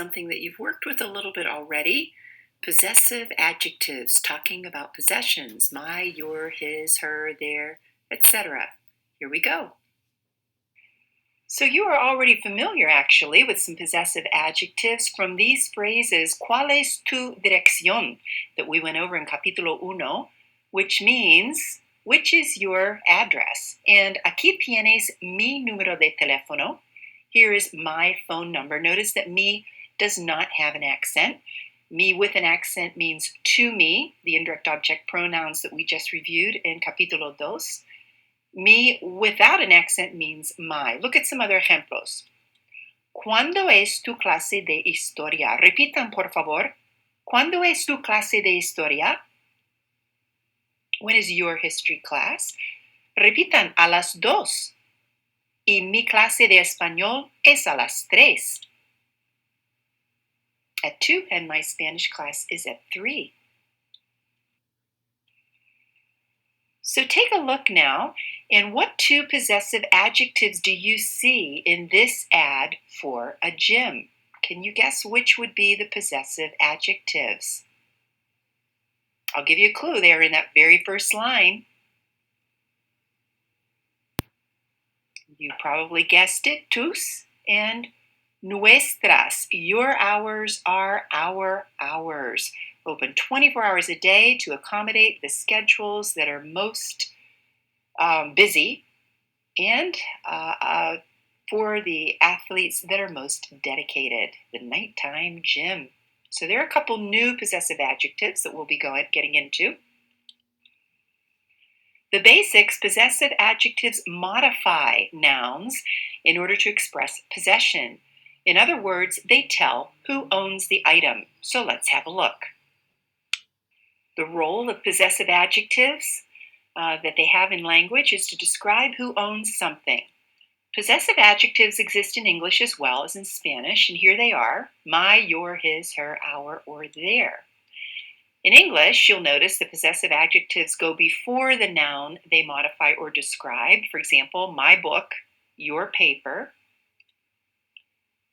something that you've worked with a little bit already. Possessive adjectives, talking about possessions, my, your, his, her, their, etc. Here we go. So you are already familiar, actually, with some possessive adjectives from these phrases, ¿Cuál es tu dirección? That we went over in capítulo 1, which means, which is your address? And aquí tienes mi número de teléfono. Here is my phone number. Notice that mi does not have an accent. Me with an accent means to me, the indirect object pronouns that we just reviewed in capítulo 2. Me without an accent means my. Look at some other ejemplos. ¿Cuándo es tu clase de historia? Repitan, por favor. ¿Cuándo es tu clase de historia? When is your history class? Repitan, a las 2. Y mi clase de español es a las 3. At 2, and my Spanish class is at 3. So take a look now, and what two possessive adjectives do you see in this ad for a gym? Can you guess which would be the possessive adjectives? I'll give you a clue. They are in that very first line. You probably guessed it, tus and nuestras. Your hours are our hours. Open 24 hours a day to accommodate the schedules that are most busy and for the athletes that are most dedicated, the nighttime gym. So there are a couple new possessive adjectives that we'll be getting into. The basics, possessive adjectives modify nouns in order to express possession. In other words, they tell who owns the item. So let's have a look. The role of possessive adjectives that they have in language is to describe who owns something. Possessive adjectives exist in English as well as in Spanish, and here they are: my, your, his, her, our, or their. In English, you'll notice that possessive adjectives go before the noun they modify or describe. For example, my book, your paper.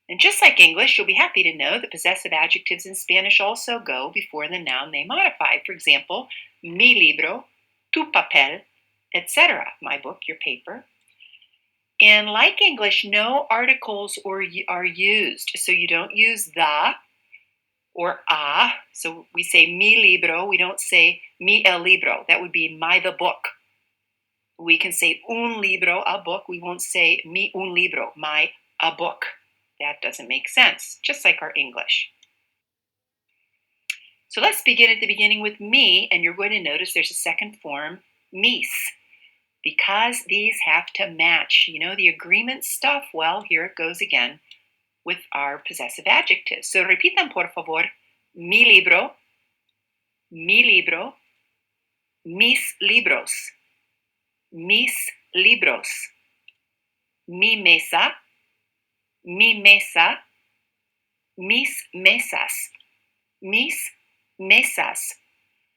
And just like English, you'll be happy to know that possessive adjectives in Spanish also go before the noun they modify. For example, mi libro, tu papel, etc. My book, your paper. And like English, no articles are used. So you don't use the or a. So we say mi libro. We don't say mi el libro. That would be my the book. We can say un libro, a book. We won't say mi un libro, my a book. That doesn't make sense, just like our English. So let's begin at the beginning with me, and you're going to notice there's a second form, mis, because these have to match. You know, the agreement stuff, well, here it goes again with our possessive adjectives. So repitan, por favor, mi libro, mis libros, mis libros, mi mesa, mis mesas, mis mesas.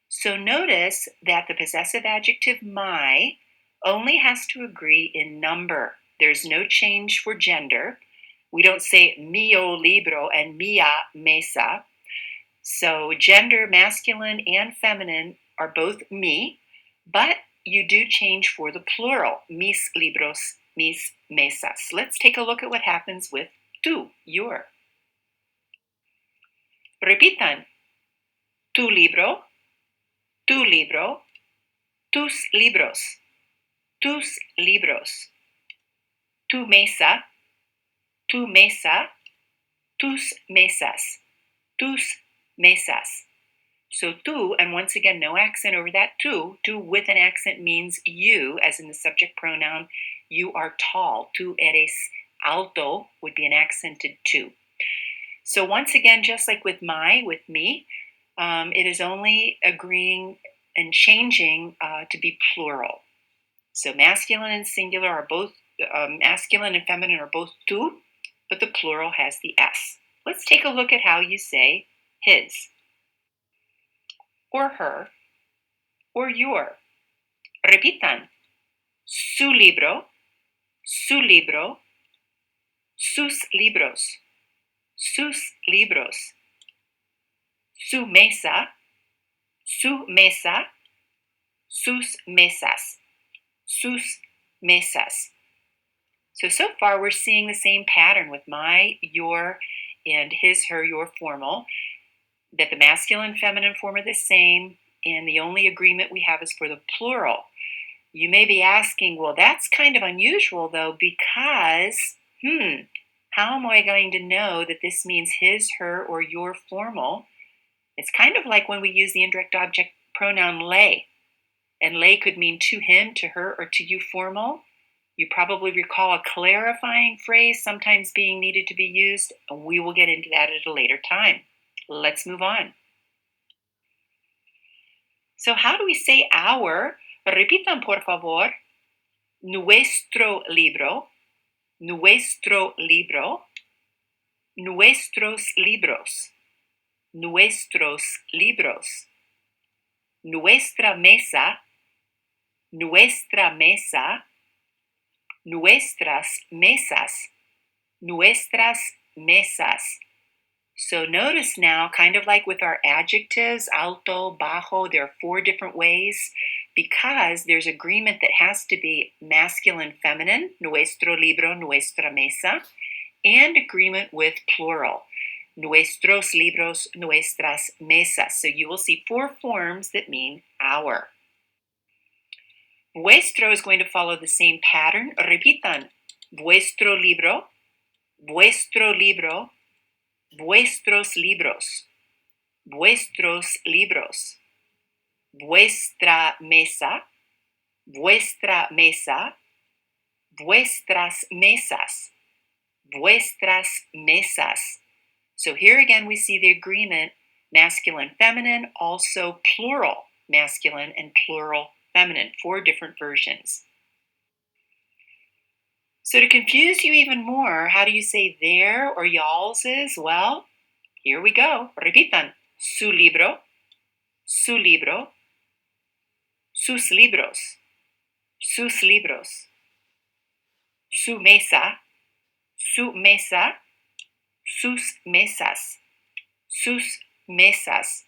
So notice that the possessive adjective my only has to agree in number. There's no change for gender. We don't say mio libro and mia mesa. So gender, masculine and feminine, are both mi, but you do change for the plural, mis libros, mis mesas. Let's take a look at what happens with tu, your. Repitan, tu libro, tus libros, tus libros, tu mesa, tus mesas, tus mesas. So tu, and once again, no accent over that tu. Tu with an accent means you, as in the subject pronoun. You are tall. Tu eres alto would be an accented tu. So once again, just like with me, it is only agreeing and changing to be plural. So masculine and singular are both, masculine and feminine are both tu, but the plural has the s. Let's take a look at how you say his, or her, or your. Repitan, su libro, sus libros, sus libros. Su mesa, su mesa, sus mesas, sus mesas. So far we're seeing the same pattern with my, your, and his, her, your formal, that the masculine and feminine form are the same, and the only agreement we have is for the plural. You may be asking, well, that's kind of unusual though, because, how am I going to know that this means his, her, or your formal? It's kind of like when we use the indirect object pronoun lay, and lay could mean to him, to her, or to you formal. You probably recall a clarifying phrase sometimes being needed to be used. We will get into that at a later time. Let's move on. So how do we say our? Repitan, por favor. Nuestro libro, nuestro libro, nuestros libros, nuestros libros, nuestra mesa, nuestra mesa, nuestras mesas, nuestras mesas. So notice now, kind of like with our adjectives, alto, bajo, there are 4 different ways because there's agreement that has to be masculine, feminine, nuestro libro, nuestra mesa, and agreement with plural, nuestros libros, nuestras mesas. So you will see 4 forms that mean our. Vuestro is going to follow the same pattern. Repitan, vuestro libro, vuestro libro, vuestros libros, vuestros libros, vuestra mesa, vuestra mesa, vuestras mesas, vuestras mesas. So here again we see the agreement, masculine, feminine, also plural, masculine and plural, feminine, 4 different versions. So to confuse you even more, how do you say their or y'all's is? Well, here we go. Repitan. Su libro, su libro, sus libros, sus libros, su mesa, su mesa, sus mesas, sus mesas.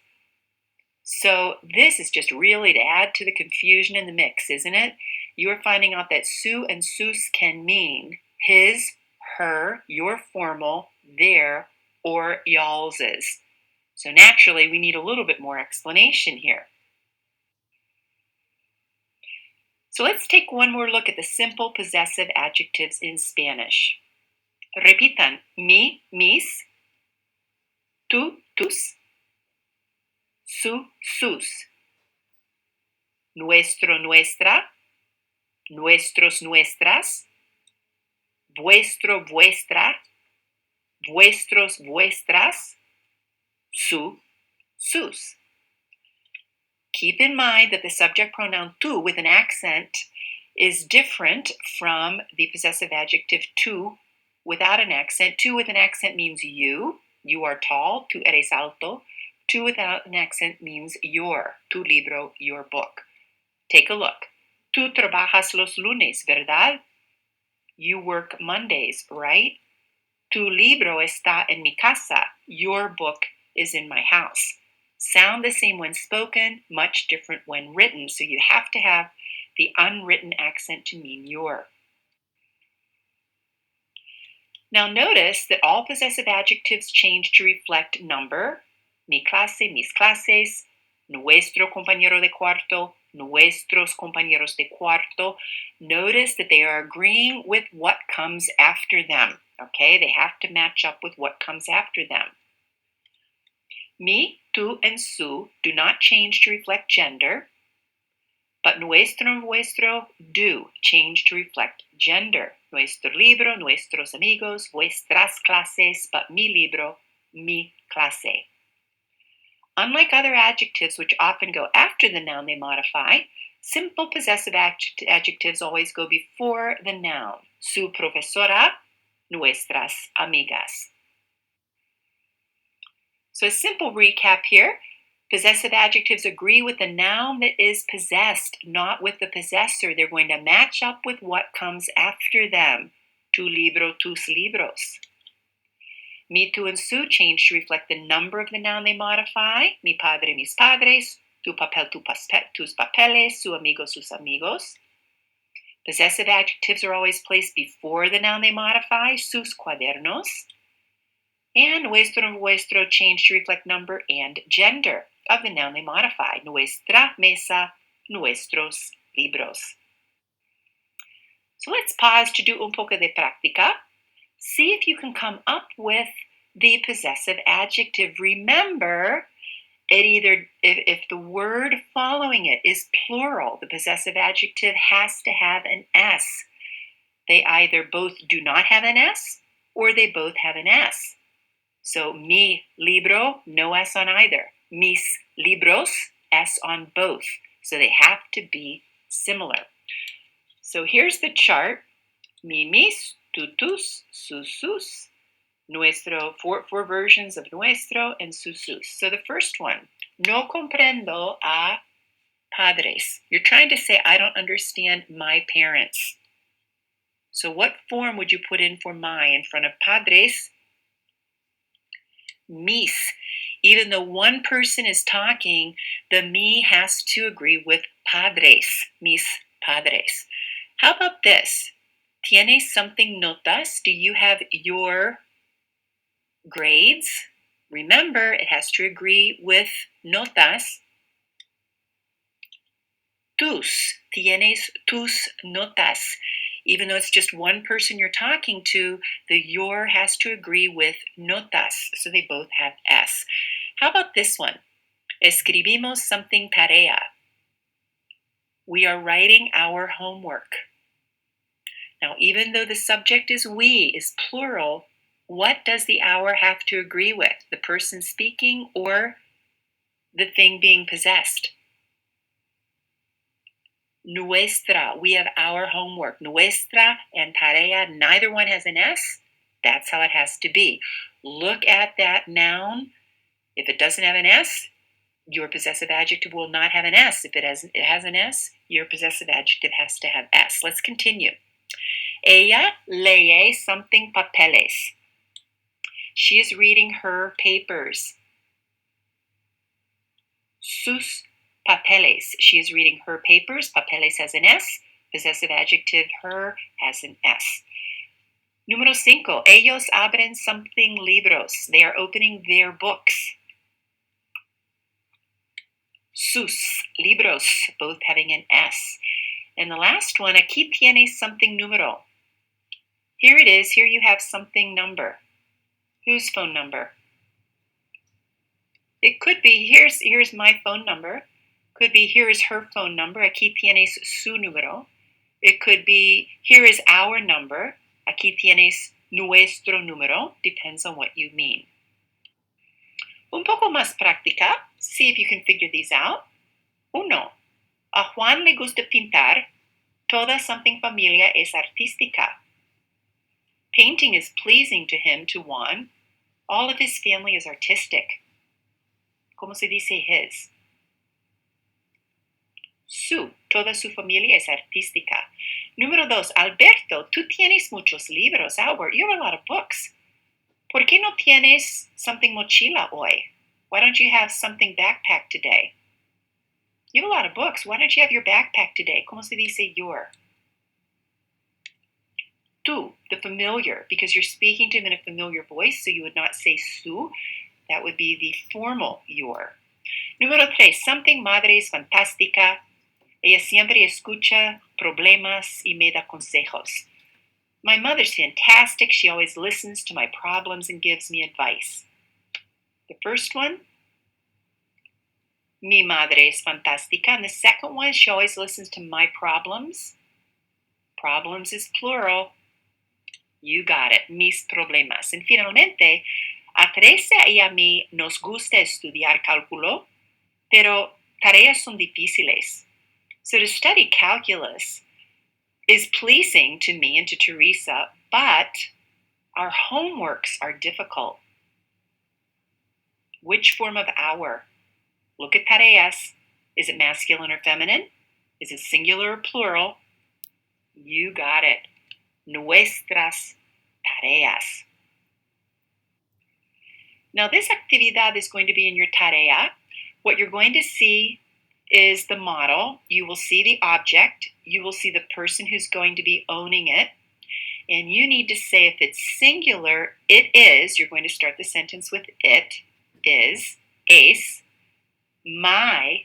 So this is just really to add to the confusion in the mix, isn't it? You are finding out that su and sus can mean his, her, your formal, their, or y'all's is. So naturally, we need a little bit more explanation here. So let's take one more look at the simple possessive adjectives in Spanish. Repitan, mi, mis, tú, tus, su, sus, nuestro, nuestra, nuestros, nuestras, vuestro, vuestra, vuestros, vuestras, su, sus. Keep in mind that the subject pronoun tú with an accent is different from the possessive adjective tú without an accent. Tú with an accent means you are tall, tú eres alto. Tú without an accent means your, tu libro, your book. Take a look. Tú trabajas los lunes, ¿verdad? You work Mondays, right? Tu libro está en mi casa. Your book is in my house. Sound the same when spoken, much different when written. So you have to have the unwritten accent to mean your. Now notice that all possessive adjectives change to reflect number. Mi clase, mis clases, nuestro compañero de cuarto, nuestros compañeros de cuarto. Notice that they are agreeing with what comes after them. Okay, they have to match up with what comes after them. Mi, tú, and su do not change to reflect gender, but nuestro and vuestro do change to reflect gender. Nuestro libro, nuestros amigos, vuestras clases, but mi libro, mi clase. Unlike other adjectives which often go after the noun they modify, simple possessive adjectives always go before the noun. Su profesora, nuestras amigas. So a simple recap here. Possessive adjectives agree with the noun that is possessed, not with the possessor. They're going to match up with what comes after them. Tu libro, tus libros. Mi, tu, and su change to reflect the number of the noun they modify. Mi padre, mis padres. Tu papel, tus papeles. Su amigo, sus amigos. Possessive adjectives are always placed before the noun they modify. Sus cuadernos. And nuestro change to reflect number and gender of the noun they modify. Nuestra mesa, nuestros libros. So let's pause to do un poco de práctica. See if you can come up with the possessive adjective. Remember, if the word following it is plural, the possessive adjective has to have an S. They either both do not have an S or they both have an S. So mi libro, no S on either. Mis libros, S on both. So they have to be similar. So here's the chart. Mi, mis, tu, tus, sus, sus. Nuestro, four versions of nuestro and sus, sus. So the first one, no comprendo a padres. You're trying to say, I don't understand my parents. So what form would you put in for my in front of padres? Mis. Even though one person is talking, the mi has to agree with padres, mis padres. How about this? ¿Tienes something notas? Do you have your grades? Remember, it has to agree with notas. Tus. ¿Tienes tus notas? Even though it's just one person you're talking to, the your has to agree with notas, so they both have S. How about this one? Escribimos something tarea. We are writing our homework. Now, even though the subject is we, is plural, what does the our have to agree with? The person speaking or the thing being possessed? Nuestra, we have our homework. Nuestra and tarea, neither one has an S. That's how it has to be. Look at that noun. If it doesn't have an S, your possessive adjective will not have an S. If it has an S, your possessive adjective has to have S. Let's continue. Ella lee something papeles. She is reading her papers. Sus papeles. She is reading her papers. Papeles has an S. Possessive adjective her has an S. Número 5. Ellos abren something libros. They are opening their books. Sus libros, both having an S. And the last one, aquí tienes something número. Here it is. Here you have something number. Whose phone number? It could be, here's my phone number. Could be, here is her phone number. Aquí tienes su número. It could be, here is our number. Aquí tienes nuestro número. Depends on what you mean. Un poco más práctica. See if you can figure these out. 1. A Juan le gusta pintar. Toda something familia es artística. Painting is pleasing to him, to Juan. All of his family is artistic. ¿Cómo se dice his? Su, toda su familia es artística. Número 2, Alberto, tú tienes muchos libros. Albert, you have a lot of books. ¿Por qué no tienes something mochila hoy? Why don't you have something backpack today? You have a lot of books. Why don't you have your backpack today? ¿Cómo se dice your? Tú, the familiar, because you're speaking to him in a familiar voice, so you would not say su. That would be the formal your. Número 3, something madre es fantástica. Ella siempre escucha problemas y me da consejos. My mother's fantastic. She always listens to my problems and gives me advice. The first one, mi madre es fantástica. And the second one, she always listens to my problems. Problems is plural. You got it. Mis problemas. And finalmente, a Teresa y a mí nos gusta estudiar cálculo, pero tareas son difíciles. So to study calculus is pleasing to me and to Teresa, but our homeworks are difficult. Which form of our? Look at tareas. Is it masculine or feminine? Is it singular or plural? You got it. Nuestras tareas. Now, this actividad is going to be in your tarea. What you're going to see is the model. You will see the object. You will see the person who's going to be owning it. And you need to say if it's singular, it is. You're going to start the sentence with it is, es, my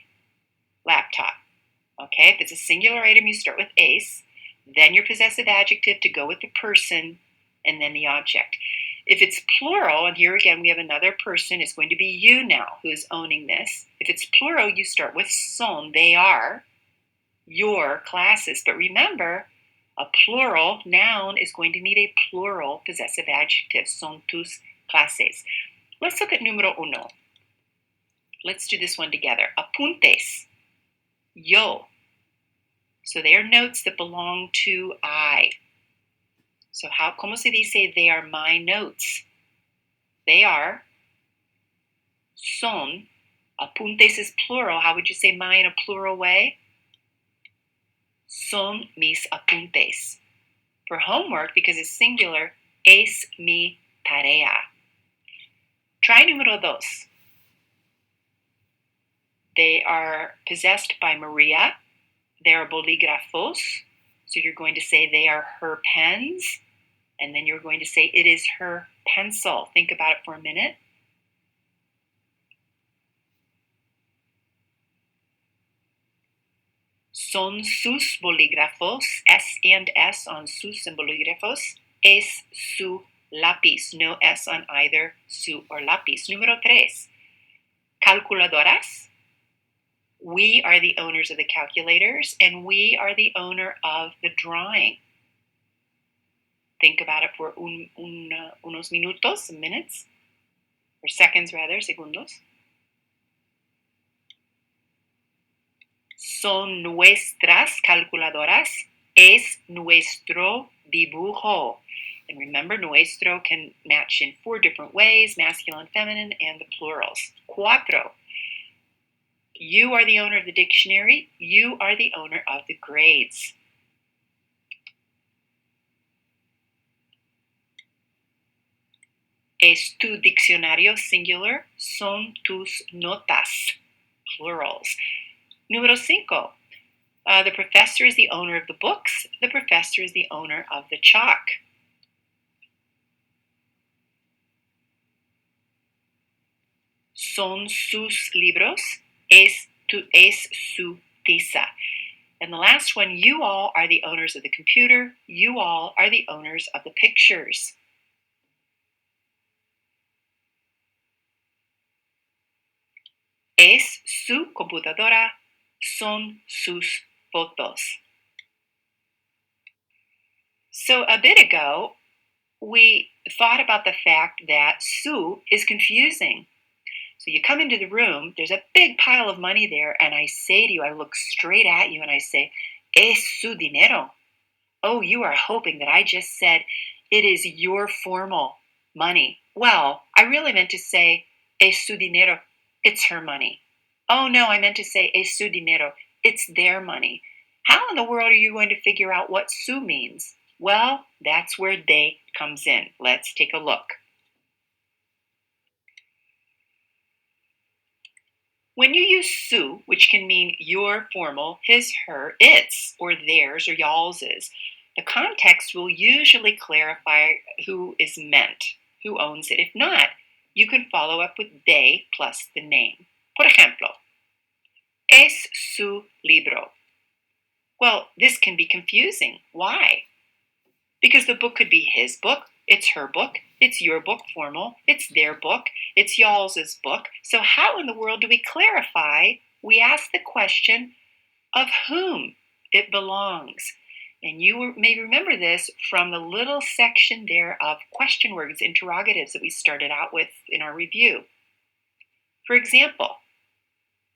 laptop. Okay, if it's a singular item, you start with es, then your possessive adjective to go with the person, and then the object. If it's plural, and here again we have another person, it's going to be you now who is owning this. If it's plural, you start with son, they are, your classes. But remember, a plural noun is going to need a plural possessive adjective, son tus clases. Let's look at numero uno. Let's do this one together. Apuntes, yo. So they are notes that belong to I. So como se dice they are my notes? They are, son, apuntes is plural. How would you say my in a plural way? Son mis apuntes. For homework, because it's singular, es mi tarea. Try número dos. They are possessed by Maria. They are bolígrafos. So you're going to say they are her pens. And then you're going to say it is her pencil. Think about it for a minute. Son sus bolígrafos, S and S on sus and bolígrafos, es su lápiz, no S on either su or lápiz. Número tres, calculadoras. We are the owners of the calculators, and we are the owner of the drawing. Think about it for unos minutos, minutes, or seconds rather, segundos. Son nuestras calculadoras, es nuestro dibujo. And remember, nuestro can match in 4 different ways, masculine, feminine, and the plurals. Cuatro. You are the owner of the dictionary. You are the owner of the grades. Es tu diccionario, singular. Son tus notas, plurals. Número cinco. The professor is the owner of the books. The professor is the owner of the chalk. Son sus libros. Es su tiza. And the last one, you all are the owners of the computer. You all are the owners of the pictures. Es su computadora. Son sus fotos. So a bit ago, we thought about the fact that su is confusing. So you come into the room, there's a big pile of money there, and I say to you, I look straight at you and I say, es su dinero. Oh, you are hoping that I just said, it is your formal money. Well, I really meant to say, es su dinero, it's her money. Oh no, I meant to say, es su dinero, it's their money. How in the world are you going to figure out what su means? Well, that's where they comes in. Let's take a look. When you use su, which can mean your formal, his, her, its, or theirs, or y'alls's, the context will usually clarify who is meant, who owns it. If not, you can follow up with they plus the name. Por ejemplo, es su libro. Well, this can be confusing. Why? Because the book could be his book, it's her book, it's your book, formal, it's their book, it's y'all's book. So how in the world do we clarify? We ask the question of whom it belongs. And you may remember this from the little section there of question words, interrogatives that we started out with in our review. For example,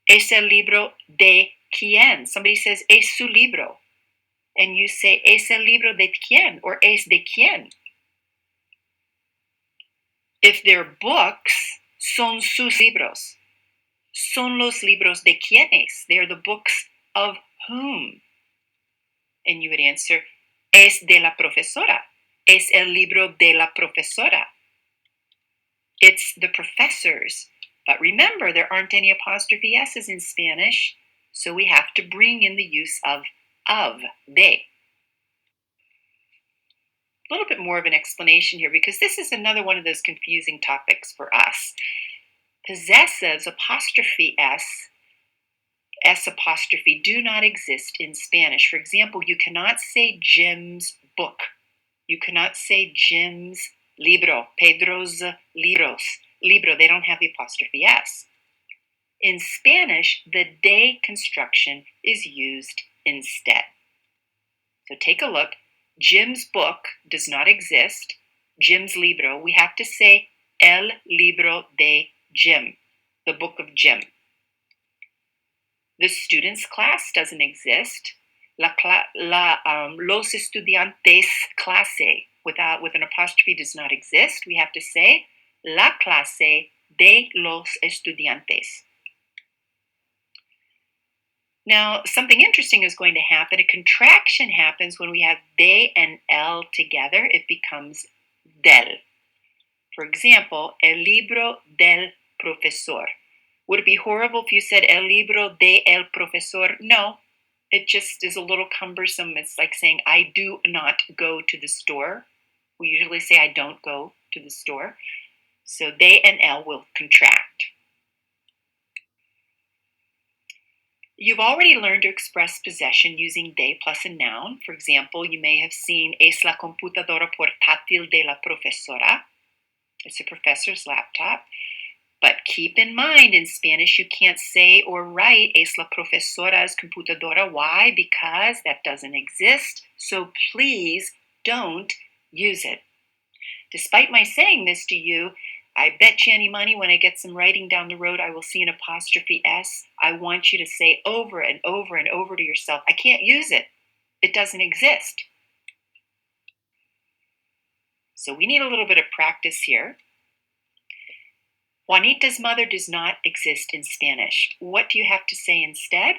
es el libro de quién? Somebody says, es su libro. And you say, es el libro de quién? Or es de quién? If they're books, son sus libros. Son los libros de quiénes? They're the books of whom? And you would answer, es de la profesora. Es el libro de la profesora. It's the professors. But remember, there aren't any apostrophe S's in Spanish, so we have to bring in the use of, de. A little bit more of an explanation here because this is another one of those confusing topics for us. Possessives, apostrophe S apostrophe, do not exist in Spanish. For example, you cannot say Jim's book. You cannot say Jim's libro, Pedro's libros. Libro, they don't have the apostrophe S. In Spanish, the de construction is used instead. So take a look. Jim's book does not exist. Jim's libro, we have to say el libro de Jim, the book of Jim. The students' class doesn't exist. Los estudiantes clase, with an apostrophe, does not exist. We have to say la clase de los estudiantes. Now, something interesting is going to happen. A contraction happens when we have de and el together. It becomes del. For example, el libro del profesor. Would it be horrible if you said el libro de el profesor? No, it just is a little cumbersome. It's like saying I do not go to the store. We usually say I don't go to the store. So de and el will contract. You've already learned to express possession using de plus a noun. For example, you may have seen es la computadora portátil de la profesora. It's a professor's laptop. But keep in mind, in Spanish, you can't say or write es la profesora's computadora. Why? Because that doesn't exist. So please don't use it. Despite my saying this to you, I bet you any money when I get some writing down the road, I will see an apostrophe S. I want you to say over and over and over to yourself, I can't use it. It doesn't exist. So we need a little bit of practice here. Juanita's mother does not exist in Spanish. What do you have to say instead?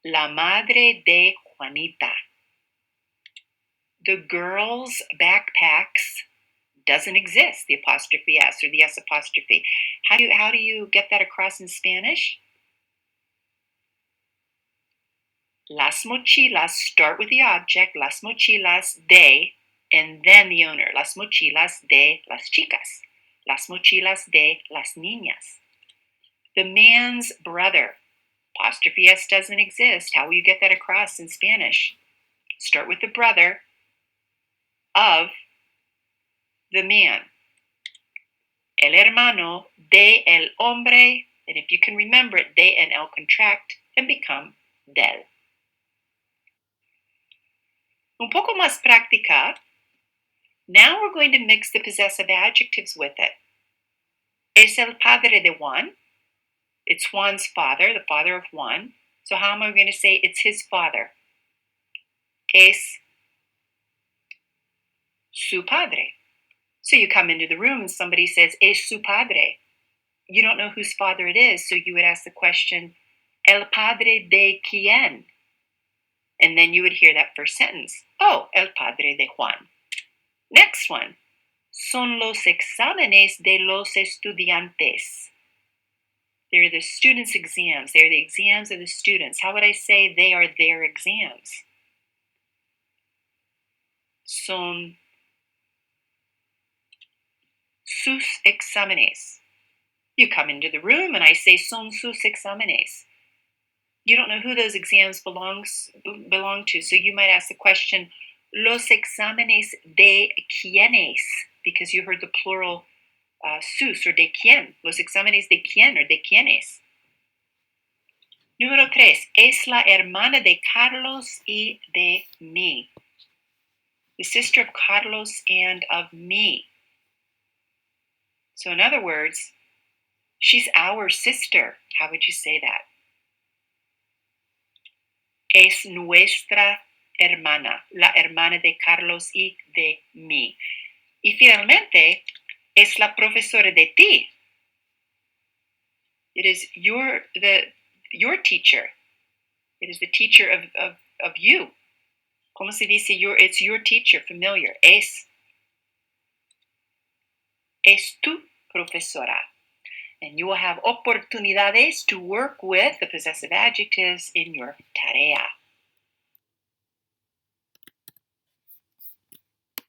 La madre de Juanita. The girl's backpacks doesn't exist, the apostrophe S or the S apostrophe. How do you get that across in Spanish? Las mochilas, start with the object, las mochilas de, and then the owner, las mochilas de las chicas, las mochilas de las niñas. The man's brother, apostrophe S doesn't exist. How will you get that across in Spanish? Start with the brother of the man. El hermano de el hombre, and if you can remember it, de and el contract and become del. Un poco más práctica. Now we're going to mix the possessive adjectives with it. Es el padre de Juan. It's Juan's father, the father of Juan. So how am I going to say it's his father? Es su padre. So you come into the room and somebody says, es su padre. You don't know whose father it is, so you would ask the question, el padre de quién? And then you would hear that first sentence. Oh, el padre de Juan. Next one. Son los exámenes de los estudiantes. They're the students' exams. They're the exams of the students. How would I say they are their exams? Son sus exámenes. You come into the room and I say son sus exámenes. You don't know who those exams belong to, so you might ask the question, los exámenes de quiénes, because you heard the plural sus or de quién. Los exámenes de quién or de quiénes. Número 3, es la hermana de Carlos y de mí. The sister of Carlos and of me. So in other words, she's our sister. How would you say that? Es nuestra hermana, la hermana de Carlos y de mí. Y finalmente, es la profesora de ti. It is your teacher. It is the teacher of you. Como se dice? It's your teacher, familiar. Es Es tu profesora. And you will have oportunidades to work with the possessive adjectives in your tarea.